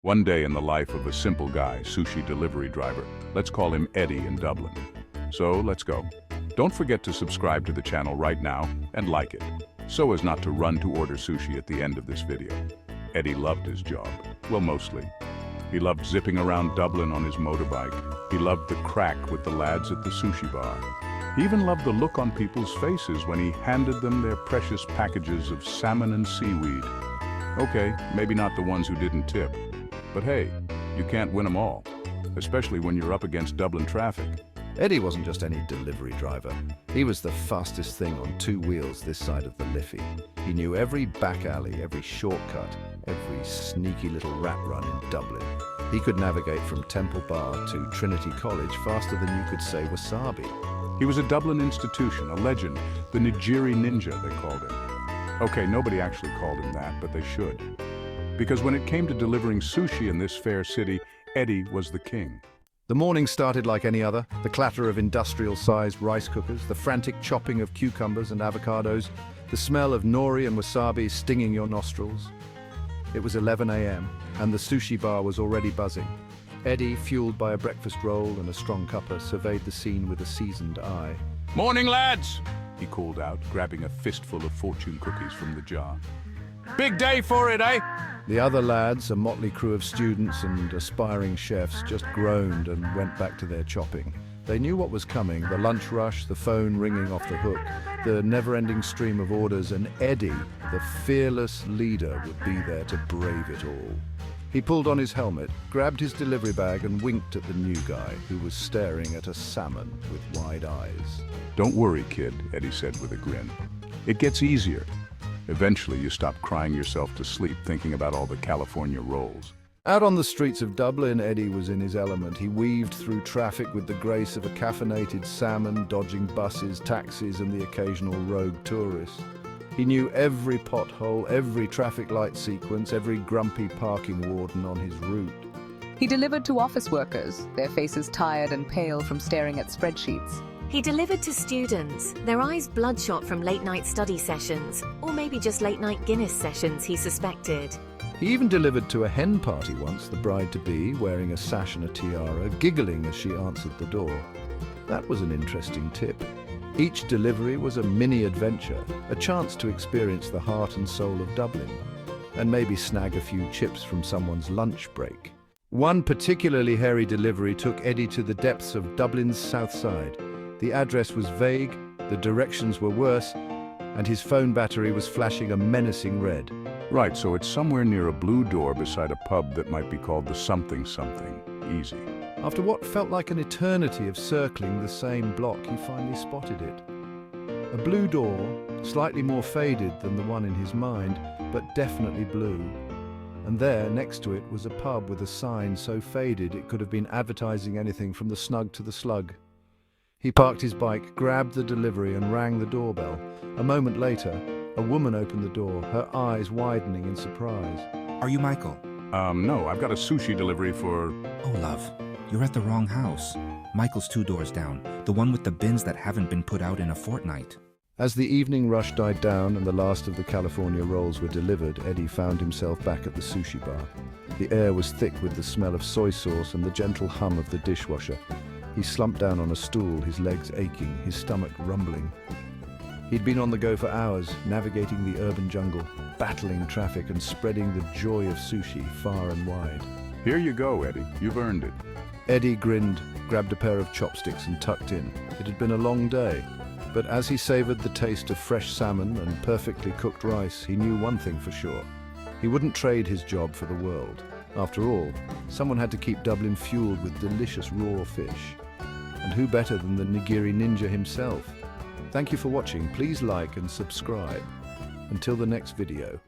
One day in the life of a simple guy, sushi delivery driver. Let's call him Eddie in Dublin. So let's go. Don't forget to subscribe to the channel right now and like it, so as not to run to order sushi at the end of this video. Eddie loved his job. Well, mostly. He loved zipping around Dublin on his motorbike. He loved the crack with the lads at the sushi bar. He even loved the look on people's faces when he handed them their precious packages of salmon and seaweed. Okay, maybe not the ones who didn't tip. But hey, you can't win them all, especially when you're up against Dublin traffic. Eddie wasn't just any delivery driver. He was the fastest thing on two wheels this side of the Liffey. He knew every back alley, every shortcut, every sneaky little rat run in Dublin. He could navigate from Temple Bar to Trinity College faster than you could say wasabi. He was a Dublin institution, a legend, the Nigiri Ninja, they called him. Okay, nobody actually called him that, but they should. Because when it came to delivering sushi in this fair city, Eddie was the king. The morning started like any other, the clatter of industrial-sized rice cookers, the frantic chopping of cucumbers and avocados, the smell of nori and wasabi stinging your nostrils. It was 11 a.m., and the sushi bar was already buzzing. Eddie, fueled by a breakfast roll and a strong cuppa, surveyed the scene with a seasoned eye. "Morning, lads!" he called out, grabbing a fistful of fortune cookies from the jar. "Big day for it, eh?" The other lads, a motley crew of students and aspiring chefs, just groaned and went back to their chopping. They knew what was coming, the lunch rush, the phone ringing off the hook, the never-ending stream of orders, and Eddie, the fearless leader, would be there to brave it all. He pulled on his helmet, grabbed his delivery bag and winked at the new guy, who was staring at a salmon with wide eyes. "Don't worry, kid," Eddie said with a grin. "It gets easier. Eventually you stop crying yourself to sleep thinking about all the California rolls." Out on the streets of Dublin, Eddie was in his element. He weaved through traffic with the grace of a caffeinated salmon, dodging buses, taxis and the occasional rogue tourist. He knew every pothole, every traffic light sequence, every grumpy parking warden on his route. He delivered to office workers, their faces tired and pale from staring at spreadsheets. He delivered to students, their eyes bloodshot from late-night study sessions, or maybe just late-night Guinness sessions, he suspected. He even delivered to a hen party once, the bride-to-be, wearing a sash and a tiara, giggling as she answered the door. That was an interesting tip. Each delivery was a mini-adventure, a chance to experience the heart and soul of Dublin, and maybe snag a few chips from someone's lunch break. One particularly hairy delivery took Eddie to the depths of Dublin's south side. The address was vague, the directions were worse, and his phone battery was flashing a menacing red. Right, so it's somewhere near a blue door beside a pub that might be called the something something. Easy. After what felt like an eternity of circling the same block, he finally spotted it. A blue door, slightly more faded than the one in his mind, but definitely blue. And there, next to it, was a pub with a sign so faded it could have been advertising anything from the snug to the slug. He parked his bike, grabbed the delivery and rang the doorbell. A moment later, a woman opened the door, her eyes widening in surprise. Are you Michael? No, I've got a sushi delivery for... Oh, love, you're at the wrong house. Michael's 2 doors down, the one with the bins that haven't been put out in a fortnight. As the evening rush died down and the last of the California rolls were delivered, Eddie found himself back at the sushi bar. The air was thick with the smell of soy sauce and the gentle hum of the dishwasher. He slumped down on a stool, his legs aching, his stomach rumbling. He'd been on the go for hours, navigating the urban jungle, battling traffic and spreading the joy of sushi far and wide. Here you go, Eddie. You've earned it. Eddie grinned, grabbed a pair of chopsticks and tucked in. It had been a long day, but as he savored the taste of fresh salmon and perfectly cooked rice, he knew one thing for sure. He wouldn't trade his job for the world. After all, someone had to keep Dublin fueled with delicious raw fish. And who better than the Nigiri Ninja himself? Thank you for watching. Please like and subscribe. Until the next video.